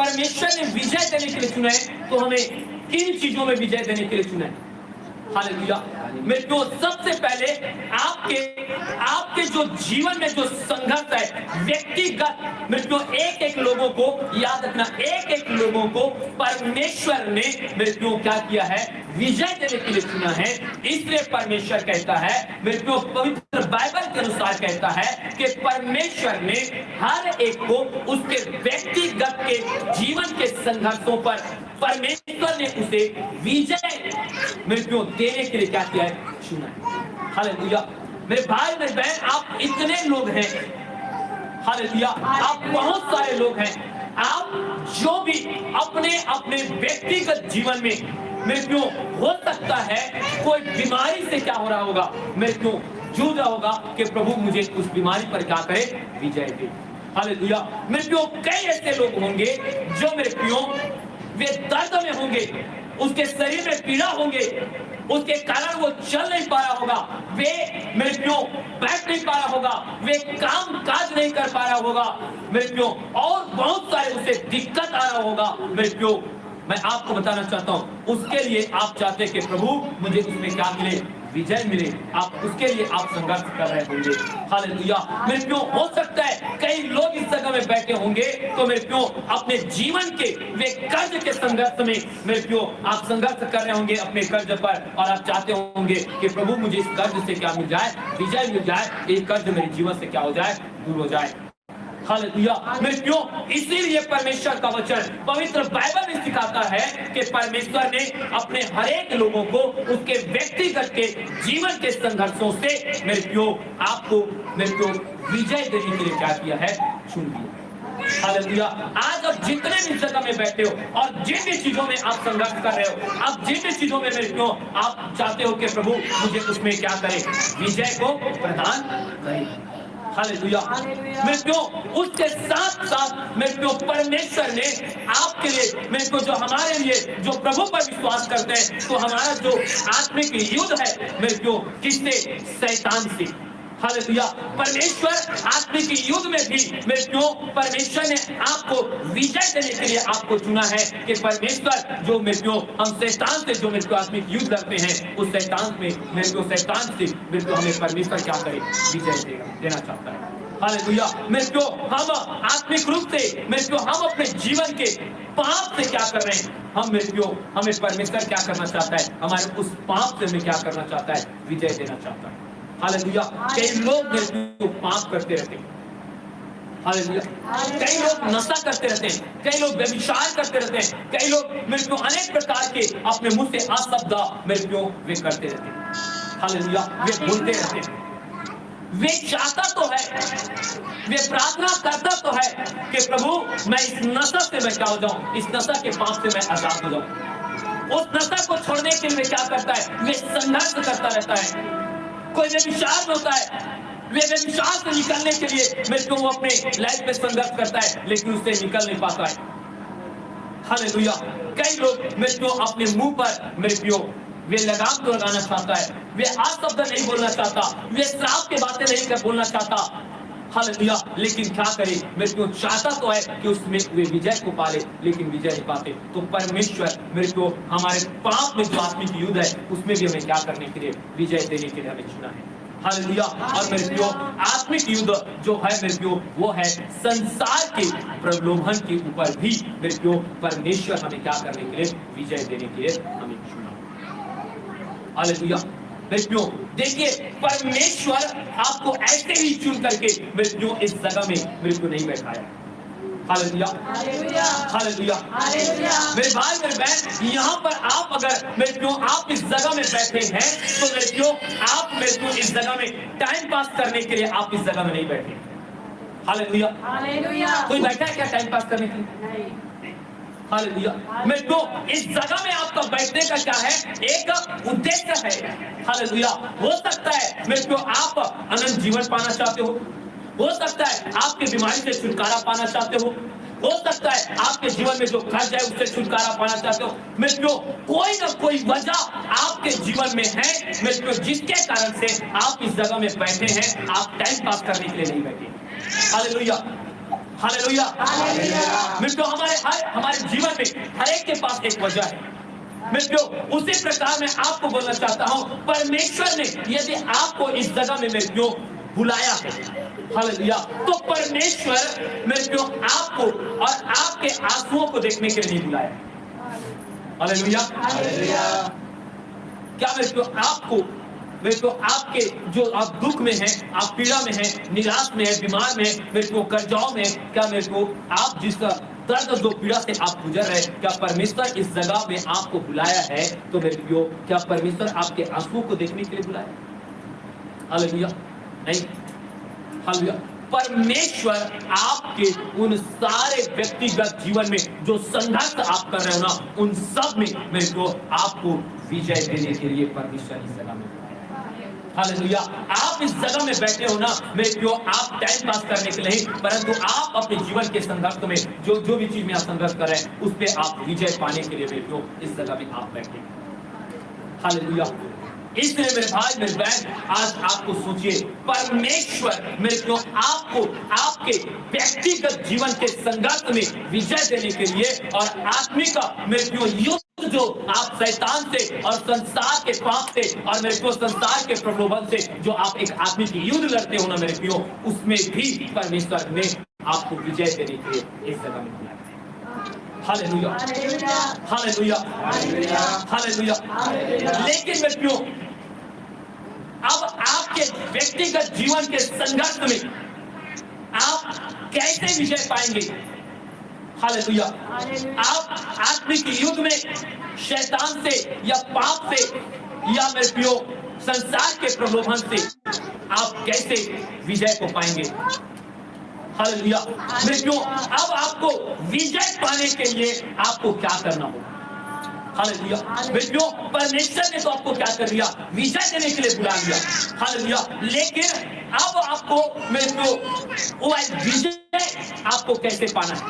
परमेश्वर ने विजय देने के लिए चुना है, तो हमें किन चीजों में विजय देने के लिए चुना है? हालेलुया। मेरे को सबसे पहले आपके जो जीवन में जो संघर्ष है व्यक्तिगत, मेरे को एक लोगों को याद रखना, एक लोगों को परमेश्वर ने मेरे को क्या किया है? विजय देने के लिए चुना है। इसलिए परमेश्वर कहता है, मेरे को पवित्र बाइबल के अनुसार कहता है कि परमेश्वर ने हर एक को उसके व्यक्तिगत के जीवन के संघर्षों पर परमेश्वर ने उसे विजय मेरे को देने के लिए क्या किया है? चुना है। हालेलुया। मेरे भाई मेरे बहन, आप इतने लोग हैं, हालेलुया, आप बहुत सारे लोग हैं, आप जो भी अपने अपने व्यक्तिगत जीवन में मेरे को हो सकता है कोई बीमारी से क्या हो रहा होगा, मेरे को जूझ रहा होगा कि प्रभु मुझे उस बीमारी पर क्या करे? विजय दे। हालेलुया। मेरे को कई ऐसे लोग होंगे जो मेरे को वे दर्द में होंगे, उसके शरीर में पीड़ा होंगे, उसके कारण वो चल नहीं पा रहा होगा, वे मेरे क्यों बैठ नहीं पा रहा होगा, वे काम काज नहीं कर पा रहा होगा, मेरे क्यों और बहुत सारे उसे दिक्कत आ रहा होगा, मेरे क्यों मैं आपको बताना चाहता हूं, उसके लिए आप चाहते कि प्रभु मुझे उसमें क्या मिले? विजय मिले। आप उसके लिए आप संघर्ष कर रहे होंगे। हालेलुया। मेरे क्यों हो सकता है कई लोग इस जगह में बैठे होंगे तो मेरे क्यों अपने जीवन के वे कर्ज के संघर्ष में मेरे क्यों आप संघर्ष कर रहे होंगे अपने कर्ज पर, और आप चाहते होंगे कि प्रभु मुझे इस कर्ज से क्या मिल जाए? विजय मिल जाए, ये कर्ज मेरे जीवन से क्या हो जाए? दूर हो जाए। हालेलुया। मेरे क्यों? इसीलिए परमेश्वर का वचन पवित्र बाइबल में सिखाता है कि परमेश्वर ने अपने हर एक लोगों को उसके व्यक्तिगत के जीवन के संघर्षों से मेरे क्यों आपको मेरे क्यों विजय देने के लिए क्या किया है? चुन लिया। हालेलुया। आज आप जितने भी जगह में बैठे हो और जिन भी चीजों में आप संघर्ष कर रहे हो, आप जिन भी चीजों में मेरे क्यों आप चाहते हो कि प्रभु मुझे उसमें क्या करे? विजय को प्रदान करे। हालेलुया। मेरे क्यों उसके साथ साथ मेरे क्यों परमेश्वर ने आपके लिए मेरे को जो हमारे लिए जो प्रभु पर विश्वास करते हैं, तो हमारा जो आत्मिक युद्ध है मेरे क्यों किससे? शैतान से। हालेलुया। परमेश्वर आत्मिक युद्ध में भी मेरे क्यों परमेश्वर ने आपको विजय देने के लिए आपको चुना है कि परमेश्वर जो मेरे क्यों हम शैतान से जो मेरे को आत्मिक युद्ध लड़ते हैं, उस शैतान में मेरे को शैतान से मेरे को हमें परमेश्वर क्या करे? विजय देना चाहता है। हालेलुया। मेरे को हम आत्मिक रूप से मेरे को हम अपने जीवन के पाप से क्या कर रहे हैं? हम मेरे को हमें परमेश्वर क्या करना चाहता है? हमारे उस पाप से हमें क्या करना चाहता है? विजय देना चाहता है। हालेलुया। कई लोग मेरे को पाप करते रहते हैं। हालेलुया। कई लोग नशा करते रहते हैं, कई लोग व्यभिचार करते रहते हैं, कई लोग मेरे को अनेक प्रकार के अपने मुंह से अशब्द मेरे को वे करते रहते हैं। हालेलुया। वे बोलते रहते हैं। वे चाहता तो है, वे प्रार्थना करता तो है कि प्रभु मैं इस नशा से मैं क्या हो जाऊं, इस नशा के पाप से मैं आजाद हो जाऊं। उस नशा को छोड़ने के लिए क्या करता है? वे संघर्ष करता रहता है। कोई व्यभिचार में होता है, वे व्यभिचार से निकलने के लिए मेरे को वो अपने लाइफ में संघर्ष करता है, लेकिन उससे निकल नहीं पाता है। हालेलुया। कई लोग मेरे को अपने मुंह पर मेरे को वे लगाम तो लगाना चाहता है, वे अशब्द नहीं बोलना चाहता, वे श्राप के बातें नहीं बोलना चाहता। हालेलुया। लेकिन क्या करे? मेरे को चाहता तो है कि उसमें वे विजय को पाले, लेकिन विजय नहीं पाते। तो परमेश्वर मेरे को हमारे पाप में जो आत्मिक युद्ध है उसमें भी हमें क्या करने के लिए? विजय देने के लिए हमें चुना है। हालेलुया। और मेरे को आत्मिक युद्ध जो है मेरे को वो है संसार के प्रलोभन के ऊपर भी मेरे को परमेश्वर हमें क्या करने के लिए? विजय देने के लिए हमें चुना। हालेलुया। क्यों? देखिए परमेश्वर आपको ऐसे ही चुन करके मेरे क्यों इस जगह में मेरे को नहीं बैठाया। हालेलुया। हालेलुया। मेरे भाई मेरे बहन, यहाँ पर आप अगर मेरे क्यों आप इस जगह में बैठे हैं तो मेरे क्यों आप मेरे को इस जगह में टाइम पास करने के लिए आप इस जगह में नहीं बैठे। हालेलुया। कोई बैठा है क्या टाइम पास करने के लिए? हालेलुया। मेरे को इस जगह में आपका बैठने का क्या है? एक उद्देश्य है। हालेलुया। हो सकता है मेरे को आप अनंत जीवन पाना चाहते हो सकता है आपके बीमारी से छुटकारा पाना चाहते हो सकता है आपके जीवन में जो कर्ज है उससे छुटकारा पाना चाहते हो। मेरे को कोई ना कोई वजह आपके जीवन में है मेरे को जिसके कारण से आप इस जगह में बैठे हैं। आप टाइम पास करने के लिए नहीं बैठे। हालेलुया। हालेलुया। मित्रों, हमारे जीवन में हर एक के पास एक वजह है। मित्रों, उसी प्रकार मैं आपको बोलना चाहता हूं, परमेश्वर ने यदि आपको इस जगह में मित्रों बुलाया है, हालेलुया, तो परमेश्वर मित्रों आपको और आपके आंसुओं को देखने के लिए नहीं बुलाया। हालेलुया। क्या मित्रों मित्रों आपके जो आप दुख में हैं, आप पीड़ा में हैं, निराश में हैं, बीमार में हैं, मित्रों कर्जाओं में, क्या मित्रों आप जिस दर्द जो पीड़ा से आप गुजर रहे हैं, क्या परमेश्वर इस जगह में आपको बुलाया है? तो मित्रों क्या परमेश्वर आपके आंसुओं को देखने के लिए बुलाया? हालेलुया। नहीं, हालेलुया। परमेश्वर आपके उन सारे व्यक्तिगत जीवन में जो संघर्ष आप कर रहे हो ना, उन सब में मित्रों आपको विजय देने के लिए परमेश्वर इस जगह में, हालेलुया। आप इस जगह में बैठे हो ना मित्रों, आप टाइम पास करने के लिए, परंतु आप अपने जीवन के संघर्ष में जो भी चीज में आप संघर्ष कर रहे हैं, उस पे आप विजय पाने के लिए मित्रों इस जगह में आप बैठे, हालेलुया। इसलिए मेरे भाई मेरे बहन, आज आपको सोचिए, परमेश्वर मित्रों आपको आपके व्यक्तिगत जीवन के संघर्ष में विजय देने के लिए और आत्मिक मित्रों युद्ध जो आप शैतान से और संसार के पाप से और मेरे को संसार के प्रलोभन से जो आप एक आत्मिक युद्ध लड़ते हो ना मेरे प्रियो, उसमें भी परमेश्वर ने आपको विजय देने के लिए इस जगह में बुलाया। Hallelujah, hallelujah, hallelujah. लेकिन मेरे प्रियो, अब आपके व्यक्तिगत जीवन के संघर्ष में आप कैसे विजय पाएंगे? हालेलुया। आप आत्मिक युद्ध में शैतान से या पाप से या मेरे प्रियो संसार के प्रलोभन से आप कैसे विजय को पाएंगे? हालेलुया। मेरे प्रियो, अब आपको विजय पाने के लिए आपको क्या करना होगा? हालेलुया। मित्रों, परमेश्वर ने तो आपको क्या कर दिया? विजय देने के लिए बुला लिया, हालेलुया। लेकिन अब आपको मित्रों वो विजय आपको कैसे पाना है?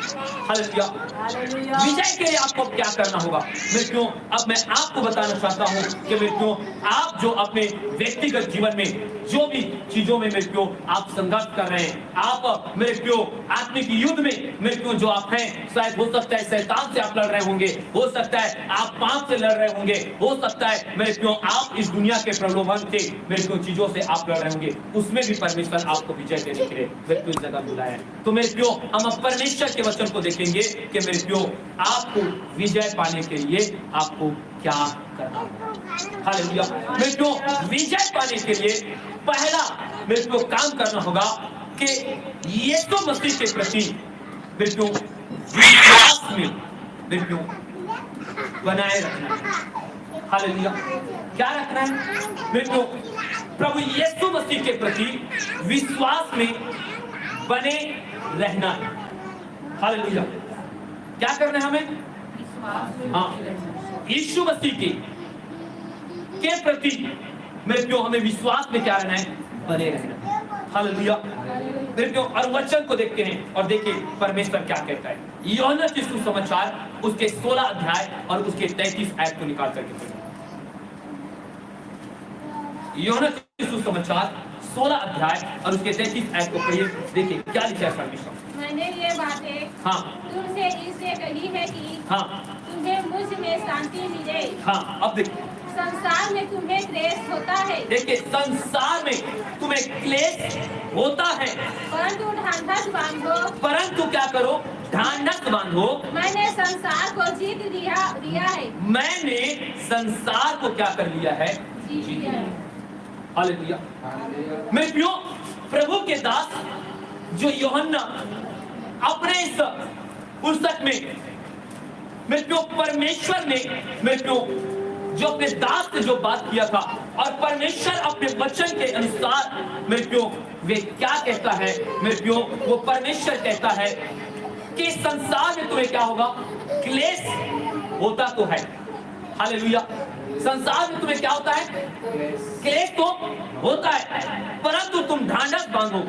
हालेलुया। विजय के लिए आपको क्या करना होगा? मित्रों, अब मैं आपको बताना चाहता हूं कि मित्रों आप जो अपने व्यक्तिगत जीवन में जो भी चीजों में मित्रों आप संघर्ष कर रहे हैं, आप मित्रों आत्मिक युद्ध में मित्रों जो आप हैं, शायद हो सकता है शैतान से आप लड़ रहे होंगे, हो सकता है आप पाप से लड़ रहे होंगे, हो सकता है मित्रों आप इस दुनिया के प्रलोभन से मित्रों चीजों से आप लड़ रहे होंगे, उसमें भी परमेश्वर आपको विजय देने के लिए मित्रों इस जगह बुलाया है। तो मित्रों हम परमेश्वर के वचन को देखेंगे कि मित्रों आपको विजय पाने के लिए आपको क्या करना है? हालेलुया। मित्रों विजय पाने के लिए पहला मित्रों काम करना होगा कि यीशु मसीह के प्रति मित्रों विश्वास में मित्रों बनाए रखना है। हालेलुया। क्या रखना है? मित्रों प्रभु यीशु मसीह के प्रति विश्वास में बने रहना है। हालेलुया। क्या करना है हमें? हाँ, यीशु मसीह के प्रति मित्रों हमें विश्वास में क्या रहना है? बने रहना। हालेलुया। मित्रों और वचन को देखते हैं और देखिए परमेश्वर क्या कहता है। यूहन्ना के सुसमाचार उसके 16 अध्याय और उसके 33 आयत को निकाल करके पढ़िए। यूहन्ना के सुसमाचार 16 अध्याय और उसके 33 आयत को पढ़िए। देखिए क्या लिखा है परमेश्वर। मैंने ये बातें तुमसे इसलिए कही है कि तुम्हें मुझ में शांति मिले। हाँ, अब देखिए संसार में तुम्हें क्लेश होता है। देखिए संसार में तुम्हें क्लेश होता है, परंतु ढांढस बांधो। परंतु क्या करो? ढांढस बांधो। मैंने संसार को जीत दिया है। मैंने संसार को क्या कर लिया है? जीत लिया है। हालेलुया। मैं प्रियो प्रभु के दास जो यूहन्ना अपने इस पुस्तक में मित्रों परमेश्वर ने मित्रों जो अपने दास से जो बात किया था और परमेश्वर अपने वचन के अनुसार मित्रों वे क्या कहता है? मित्रों वो परमेश्वर कहता है कि संसार में तुम्हें क्या होगा? क्लेश होता तो है। हालेलुया। संसार में तुम्हें क्या होता है? क्लेश तो होता है, परंतु तुम ढांढस बांधो,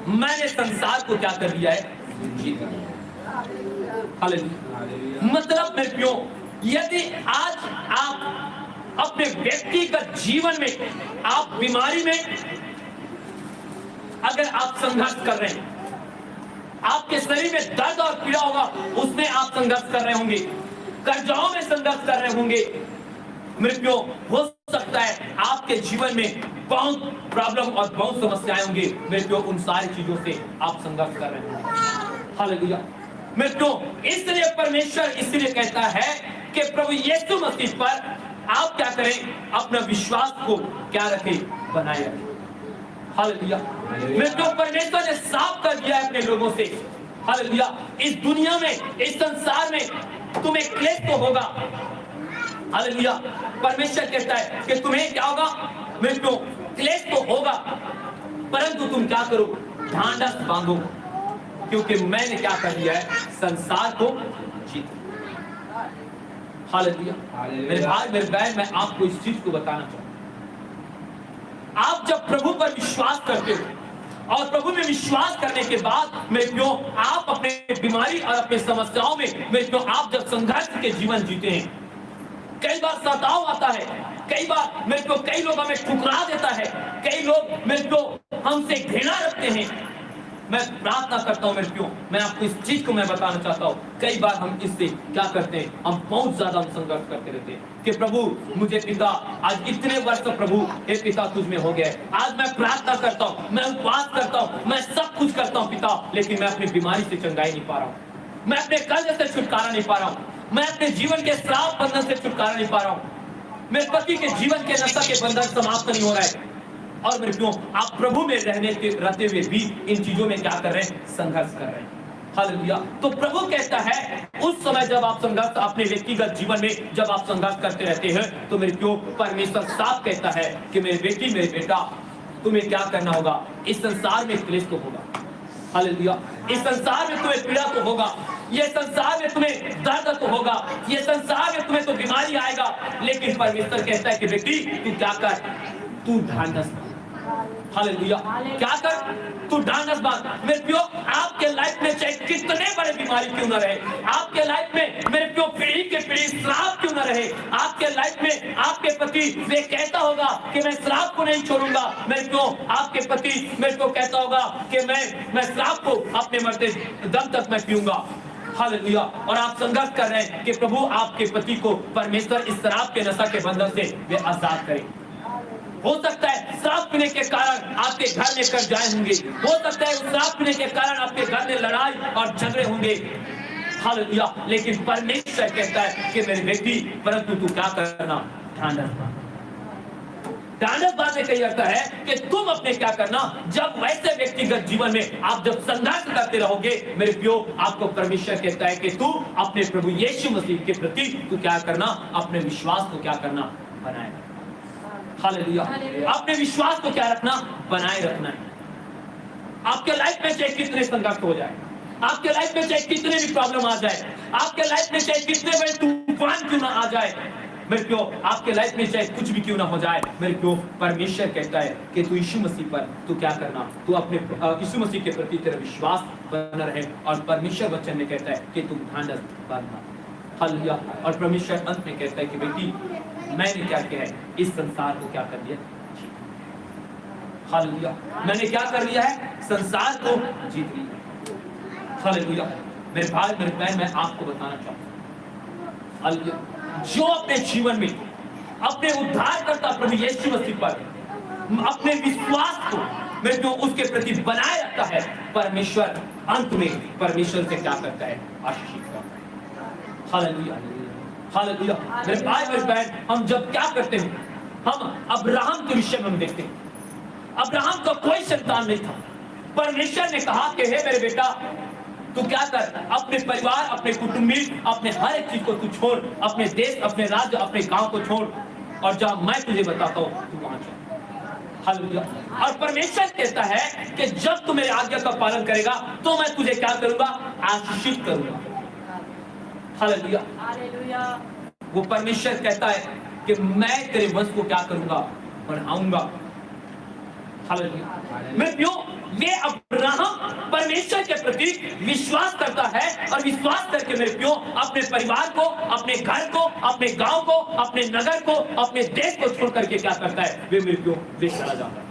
मैंने संसार को क्या कर लिया है? जीत लिया। हालेलुया। मतलब मित्रों यदि आज आप अपने व्यक्तिगत जीवन में आप बीमारी में अगर आप संघर्ष कर रहे हैं, आपके शरीर में दर्द और पीड़ा होगा, उसमें आप संघर्ष कर रहे होंगे, कर्जाओं में संघर्ष कर रहे होंगे। मृत्यु हो सकता है आपके जीवन में बहुत प्रॉब्लम और बहुत समस्याएं होंगी, मृत्यु उन सारी चीजों से आप संघर्ष कर रहे होंगे। हालेलुया। मृत्यु इसलिए परमेश्वर इसलिए कहता है कि प्रभु यीशु मसीह पर आप क्या करें, अपना विश्वास को क्या रखें, बनाए रखें। हालेलुया। मृत्यु परमेश्वर ने साफ कर दिया है अपने लोगों से। हालेलुया। इस दुनिया में, इस संसार में तुम्हें क्लेश तो होगा। हालेलुया। परमेश्वर कहता है कि तुम्हें क्या होगा, मृत्यु क्लेश तो होगा, परंतु तुम क्या करो, ढांढस बांधो, क्योंकि मैंने क्या कर दिया है, संसार को जीत। हालेलुया। मेरे भाई मेरे बहन, मैं आपको इस चीज को बताना चाहूंगा, आप जब प्रभु पर विश्वास करते हो और प्रभु में विश्वास करने के बाद मृत्यु आप अपने बीमारी और अपने समस्याओं में मृत्यु आप जब संघर्ष के जीवन जीते हैं, कई बार सताव आता है, कई बार मृत्यु कई लोग हमें ठुकरा देता है, कई लोग मृत्यु हमसे घृणा रखते हैं। मैं प्रार्थना करता हूं मृत्यु, मैं आपको इस चीज को मैं बताना चाहता हूं, कई बार हम इससे क्या करते हैं, हम बहुत ज्यादा संघर्ष करते रहते हैं कि प्रभु मुझे पिता आज इतने वर्ष प्रभु हे पिता तुझ में हो गया, आज मैं प्रार्थना करता हूं, मैं उपवास करता हूं, मैं सब कुछ करता हूं पिता, लेकिन मैं अपनी बीमारी से चंगाई नहीं पा रहा हूं, मैं अपने कर्ज से छुटकारा नहीं पा रहा हूं, मैं अपने जीवन के श्राप बंधन से छुटकारा नहीं पा रहा हूं, मेरे पति के जीवन के नशा के बंधन समाप्त नहीं हो रहा है। और मेरे क्यों आप प्रभु में रहते हुए भी इन चीजों में क्या कर रहे हैं, संघर्ष कर रहे हैं। हालेलुया। तो प्रभु कहता है उस समय जब आप संघर्ष अपने व्यक्तिगत जीवन में जब आप संघर्ष करते रहते हैं, तो मेरे क्यों परमेश्वर साफ कहता है कि मेरे बेटी मेरे बेटा तुम्हें क्या करना होगा, इस संसार में क्लेश तो होगा। हालेलुया। इस संसार में तुम्हें पीड़ा तो होगा, ये संसार में तुम्हें दर्द तो होगा, ये संसार में तुम्हें तो बीमारी आएगा, लेकिन परमेश्वर कहता है कि बेटी तू क्या कर, तू ढांढस। हालेलुया। क्या कर, तू ढांढस बांध। मेरे प्रियो आपके लाइफ में चाहे कितने बड़े बीमारी क्यों न रहे, आपके लाइफ में मेरे प्रियो पीढ़ी के पीढ़ी श्राप क्यों न रहे, आपके लाइफ में आपके पति वे कहता होगा कि मैं श्राप को नहीं छोड़ूंगा, मेरे प्रियो आपके पति मेरे को कहता होगा कि मैं श्राप को अपने मरते दम तक मैं पीऊंगा। हालेलुया। और आप संघर्ष कर रहे हैं कि प्रभु आपके पति को परमेश्वर इस शराब के नशा के बंधन से वे आजाद करें। हो सकता है शराब पीने के कारण आपके घर में कर्जाएं होंगे, हो सकता है शराब पीने के कारण आपके घर में लड़ाई और झगड़े होंगे। हालेलुया। लेकिन परमेश्वर कहता है कि मेरे बेटी परंतु तू क्या करना, ढांढस बांधने का अर्थ है कि तुम अपने क्या करना, जब वैसे व्यक्तिगत जीवन में आप जब संघर्ष करते रहोगे मेरे प्रियो, आपको परमेश्वर कहता है कि तू अपने प्रभु यीशु मसीह के प्रति तू क्या करना, अपने विश्वास को क्या करना, बनाए। हालेलुया। अपने विश्वास को क्या रखना, बनाए रखना है। आपके लाइफ में चाहे कितने संघर्ष हो जाए, आपके लाइफ में चाहे कितने भी प्रॉब्लम आ जाए, आपके लाइफ में चाहे कितने बड़े तूफान क्यों ना आ जाए, मेरे क्यों आपके लाइफ में चाहे कुछ भी क्यों ना हो जाए, मेरे क्यों परमेश्वर कहता है कि तू यीशु मसीह पर तू क्या करना, तू अपने यीशु मसीह के प्रति तेरा विश्वास बना रहे। और परमेश्वर वचन में कहता है कि तू ढांढस बांधना। हालेलुया। और परमेश्वर अंत में कहता है कि बेटी मैंने क्या किया है, इस संसार को क्या कर दिया। हालेलुया। मैंने क्या कर लिया है, संसार को जीत लिया। हालेलुया। मेरे भाई मेरे बहन, मैं आपको बताना चाहूंगा, हालेलुया, जो अपने जीवन में अपने उद्धारकर्ता प्रभु यीशु मसीह पर अपने विश्वास को मेरे जो उसके प्रति बनाए रखता है, परमेश्वर अंत में परमेश्वर से क्या करता है, आशीषित करता है। हालेलुया। हालेलुया। मेरे भाई मेरे बहन, हम जब क्या करते हैं, हम अब्राहम के विषय में हम देखते हैं, अब्राहम का कोई संतान नहीं था। परमेश्वर ने कहा कि हे मेरे बेटा तू क्या कर, अपने परिवार, अपने कुटुंबी, अपने हर एक चीज को तू छोड़, अपने देश, अपने राज्य, अपने गांव को छोड़ और जहां मैं तुझे बताता हूं तू वहां चल। हालेलुया। और परमेश्वर कहता है कि जब तू मेरे आज्ञा का पालन करेगा तो मैं तुझे क्या करूंगा, आशीषित करूंगा। हालेलुया। वो परमेश्वर कहता है कि मैं तेरे वंश को क्या करूंगा, बढ़ाऊंगा। हालेलुया। मैं क्यों, वे अब्राहम परमेश्वर के प्रति विश्वास करता है और विश्वास करके मेरे प्यो अपने परिवार को, अपने घर को, अपने गांव को, अपने नगर को, अपने देश को छोड़ करके क्या करता है, वे मेरे प्यो वे चला जाता है।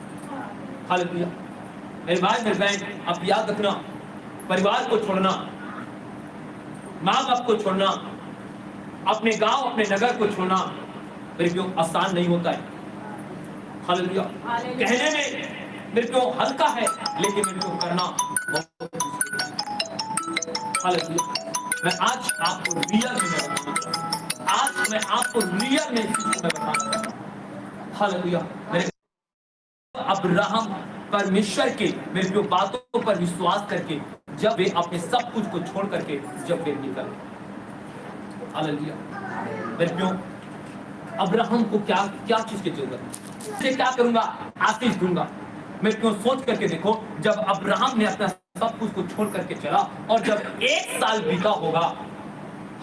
हालेलुया। मेरे भाई मेरे बहन, आप याद रखना परिवार को छोड़ना, माँ बाप को छोड़ना, अपने गांव अपने नगर को छोड़ना मेरे को आसान नहीं होता है। हालेलुया। कहने में मेरे को हल्का है, लेकिन मेरे को करना बहुत मुश्किल है। हालेलुया। मैं आज आपको रियल में बताना चाहता हूँ, आज मैं आपको रियल में बताना चाहता हूँ। हालेलुया। मेरे अब्राहम परमेश्वर के मेरे को बातों पर विश्वास करके जब वे अपने सब कुछ को छोड़ करके जब वे निकल, हालेलुया। मेरे को अब्राहम को क्या क्या चीज की जरूरत है, मैं क्या करूंगा, आशीष दूंगा। मेरे को सोच करके देखो, जब अब्राहम ने अपना सब कुछ को छोड़ करके चला और जब 1 साल बीता होगा,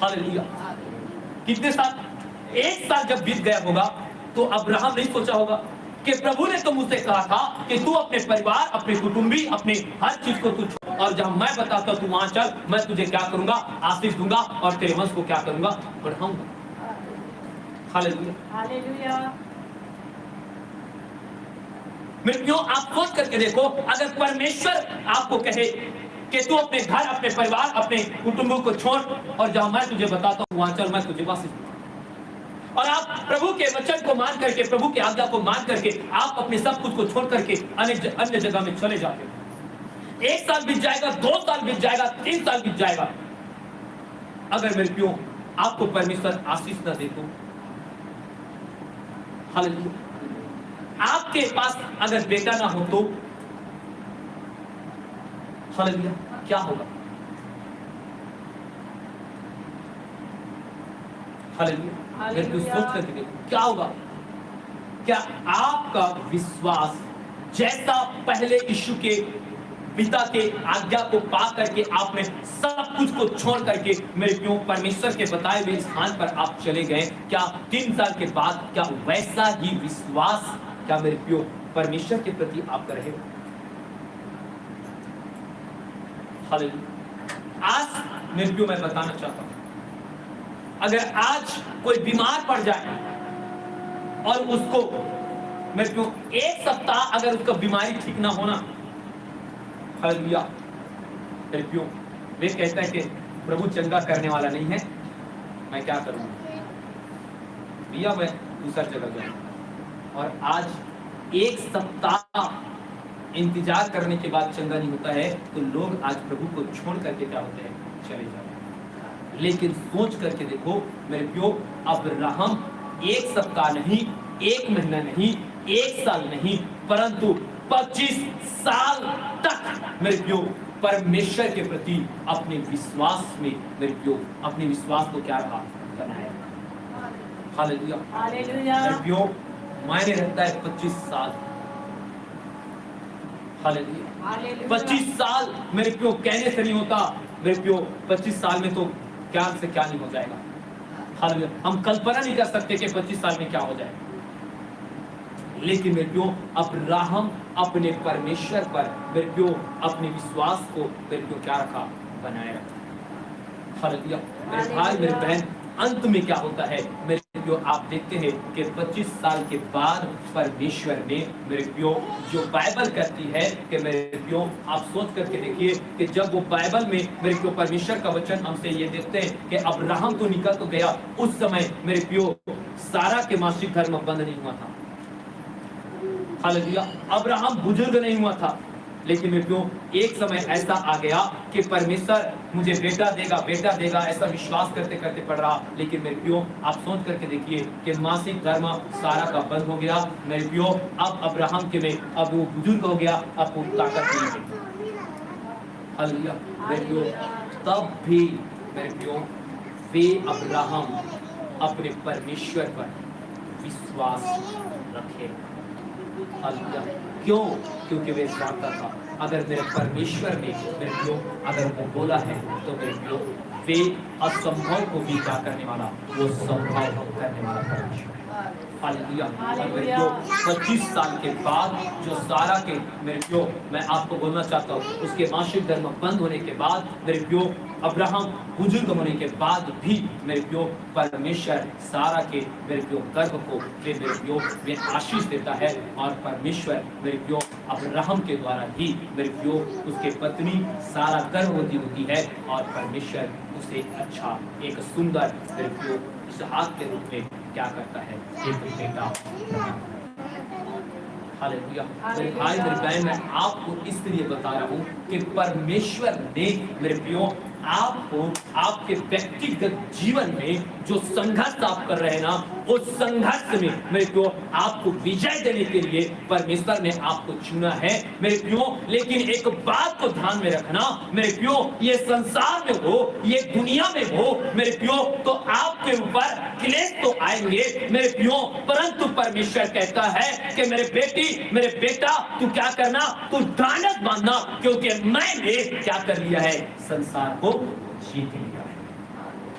हालेलुया, कितने साल, 1 साल जब बीत गया होगा, तो अब्राहम नहीं सोचा होगा कि प्रभु ने तो मुझसे कहा था कि तू अपने परिवार, अपने कुटुंबी, अपने हर चीज को तू, और जब मैं बताता तू वहां चल, मैं तुझे क्या करूंगा, आशीष दूंगा और तेरे वंश को क्या करूंगा, बढ़ाऊंगा। Hallelujah, hallelujah. मित्रों, आप सोच करके देखो, अगर परमेश्वर आपको कहे कि तू अपने घर, अपने परिवार, अपने कुटुंबों को छोड़ और जहां मैं तुझे बताता हूं वहां चल, मैं तुझे आशीष दूंगा, और आप प्रभु के वचन को मान करके, प्रभु की आज्ञा को मान करके आप अपने सब कुछ को छोड़ करके अन्य जगह में चले जाते हो। 1 साल बीत जाएगा, 2 साल बीत जाएगा, 3 साल बीत जाएगा, अगर मेरे प्रियो आपको परमेश्वर आशीष न दे तो, हालेलुया, आपके पास अगर बेटा ना हो तो, हालेलुया, क्या होगा, हालेलुया। मेरे को सोच करके देखो क्या होगा। क्या आपका विश्वास जैसा पहले यीशु के पिता के आज्ञा को पा करके आपने सब कुछ को छोड़ करके मेरे क्यों परमेश्वर के बताए हुए स्थान पर आप चले गए, क्या 3 साल के बाद क्या वैसा ही विश्वास क्या मेरे क्यों परमेश्वर के प्रति आपका रहेगा? हालेलुया। आज मेरे क्यों मैं बताना चाहता हूं, अगर आज कोई बीमार पड़ जाए और उसको मेरे क्यों 1 सप्ताह अगर उसका बीमारी ठीक ना होना, हालेलुया, मेरे क्यों वे कहता है कि प्रभु चंगा करने वाला नहीं है, मैं क्या करूं भैया, मैं दूसरा जगह जाऊं। और आज 1 सप्ताह इंतजार करने के बाद चंगा नहीं होता है, तो लोग आज प्रभु को छोड़ करके क्या होते हैं, चले जाते हैं। लेकिन सोच करके देखो मेरे प्यो, अब्राहम 1 सप्ताह नहीं, 1 महीना नहीं, 1 साल नहीं, परंतु 25 साल तक मेरे प्यो परमेश्वर के प्रति अपने विश्वास में मेरे प्यो अपने विश्वास को क्या रहा, बनाया। Hallelujah, hallelujah. मेरे प्यो मायने रखता है 25 साल, हालेलुया। 25 साल मेरे प्यो कहने से नहीं होता, मेरे प्यो 25 साल में तो क्या से क्या नहीं हो जाएगा। हालेलुया, हम कल्पना नहीं कर सकते कि 25 साल में क्या हो जाए, लेकिन मेरे प्यो अब्राहम अपने परमेश्वर पर मेरे प्यो अपने विश्वास को मेरे प्यो क्या रखा, बनाए रखा। हालेलुया। मेरे भाई मेरे बहन, अंत में क्या होता है मेरे प्यो, आप देखते हैं कि 25 साल के बाद परमेश्वर ने मेरे प्यो जो बाइबल कहती है कि मेरे प्यो आप सोच करके देखिए कि जब वो बाइबल में मेरे प्यो परमेश्वर का वचन हमसे ये देखते हैं कि अब्राहम तो निकल तो गया, उस समय मेरे प्यो सारा के मासिक धर्म बंद नहीं हुआ था। हालेलुया, अब्राहम बुजुर्ग नहीं हुआ था, लेकिन मेरे प्यो एक समय ऐसा आ गया कि परमेश्वर मुझे बेटा देगा, बेटा देगा, ऐसा विश्वास करते करते पड़ रहा, लेकिन मेरे प्यो आप सोच करके देखिए कि मासिक धर्म सारा का बंद हो गया। मेरे प्यो अब अब्राहम के में अब वो बुजुर्ग हो गया, अब वो ताकत नहीं है। हालेलुया। मेरे प्यो तब भी मेरे प्यो वे अब्राहम अपने परमेश्वर पर विश्वास रखे। हालेलुया। क्यों? क्योंकि वे जानता था अगर मेरे परमेश्वर ने मेरे लोग अगर वो बोला है तो मेरे लोग वे असंभव को भी क्या करने वाला, वो संभव करने वाला परमेश्वर। हालेलुया। मेरे लोग 25 साल के बाद जो सारा के मेरे लोग मैं आपको बोलना चाहता हूँ, उसके मासिक धर्म बंद होने के बाद मेरे लोग अब्राहम बुजुर्ग होने के बाद भी मेरे प्यो परमेश्वर सारा के मेरे प्यो गर्भ को मेरे प्यो में आशीष देता है, और परमेश्वर मेरे प्यो अब्राहम के द्वारा ही मेरे प्यो उसके पत्नी सारा गर्भवती होती है, और परमेश्वर उसे अच्छा एक सुंदर मेरे प्यो इसहाक के रूप में क्या करता है, एक बेटा। हालेलुया। मेरे भाई मेरे बहन, मैं आपको इसलिए बता रहा हूँ कि परमेश्वर ने मेरे प्यो आपको आपके व्यक्तिगत जीवन में जो संघर्ष आप कर रहे हैं ना, उस संघर्ष में मेरे प्यो आपको विजय देने के लिए परमेश्वर ने आपको चुना है मेरे प्यो। लेकिन एक बात को ध्यान में रखना मेरे प्यो, ये संसार में हो, ये दुनिया में हो मेरे प्यो, तो आपके ऊपर क्लेश तो आएंगे मेरे प्यो, परंतु परमेश्वर कहता है कि मेरे बेटी मेरे बेटा तू क्या करना, तू ढांढस बांधना, क्योंकि मैंने क्या कर लिया है, संसार को जीत लिया है।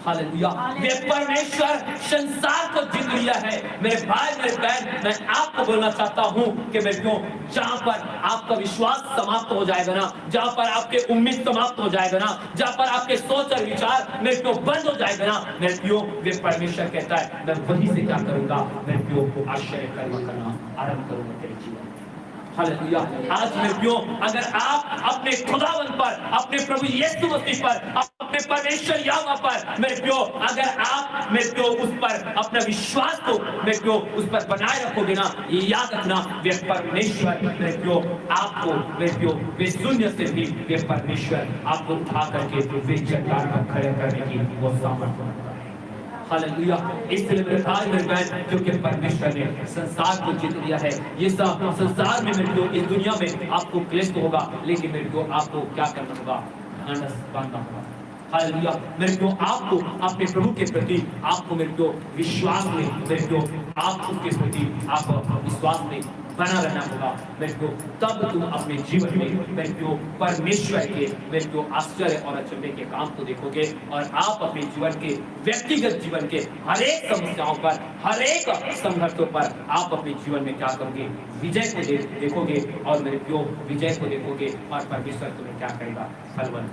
हालेलुया। वे परमेश्वर संसार को जीत लिया है। मेरे भाई मेरे बहन, मैं आपको बोलना चाहता हूँ कि मेरे प्यो, जहाँ पर आपका विश्वास समाप्त हो जाएगा ना, जहाँ पर आपके उम्मीद समाप्त हो जाएगा ना, जहाँ पर आपके सोच और विचार मेरे प्यो बंद हो जाएगा ना मेरे प्यो, वे परमेश्वर कहता है मैं वहीं से क्या करूंगा, मेरे प्यो को आश्चर्य कर्म करना आरंभ करूंगा तेरे जीवन। हालेलुया। आज मेरे प्यो, अगर आप अपने खुदावन पर, अपने प्रभु यीशु मसीह पर, अपने परमेश्वर यहोवा पर मेरे प्यो, अगर आप मेरे प्यो उस पर अपना विश्वास को मेरे प्यो उस पर बनाए रखोगे ना, ये याद रखना वे परमेश्वर मेरे प्यो आपको मेरे प्यो वे शून्य से भी वे परमेश्वर आपको उठा करके वे चट्टान पर खड़े करने की वो सामर्थ्य रखता है। हालेलुया। इसलिए मेरे भाई मेरे बहन, क्योंकि परमेश्वर ने संसार को जीत लिया है, ये सब संसार में मेरे को इस दुनिया में आपको क्लेश तो होगा, लेकिन मेरे को आपको क्या करना होगा, ढांढस बांधना होगा। हालेलुया। मेरे को आपको अपने प्रभु के प्रति आपको मेरे को विश्वास में मेरे को आप उसके प्रति आप विश्वास में बना रहना होगा मेरे को, तब तुम अपने जीवन में मेरे को परमेश्वर के मेरे को आश्चर्य और अचंभे के काम को देखोगे, और आप अपने जीवन के व्यक्तिगत जीवन के हर एक समस्याओं पर, हर एक संघर्षों पर आप अपने जीवन में क्या करोगे, विजय को देखोगे, और मेरे को विजय को देखोगे, और परमेश्वर तुम्हें क्या करेगा, फलवन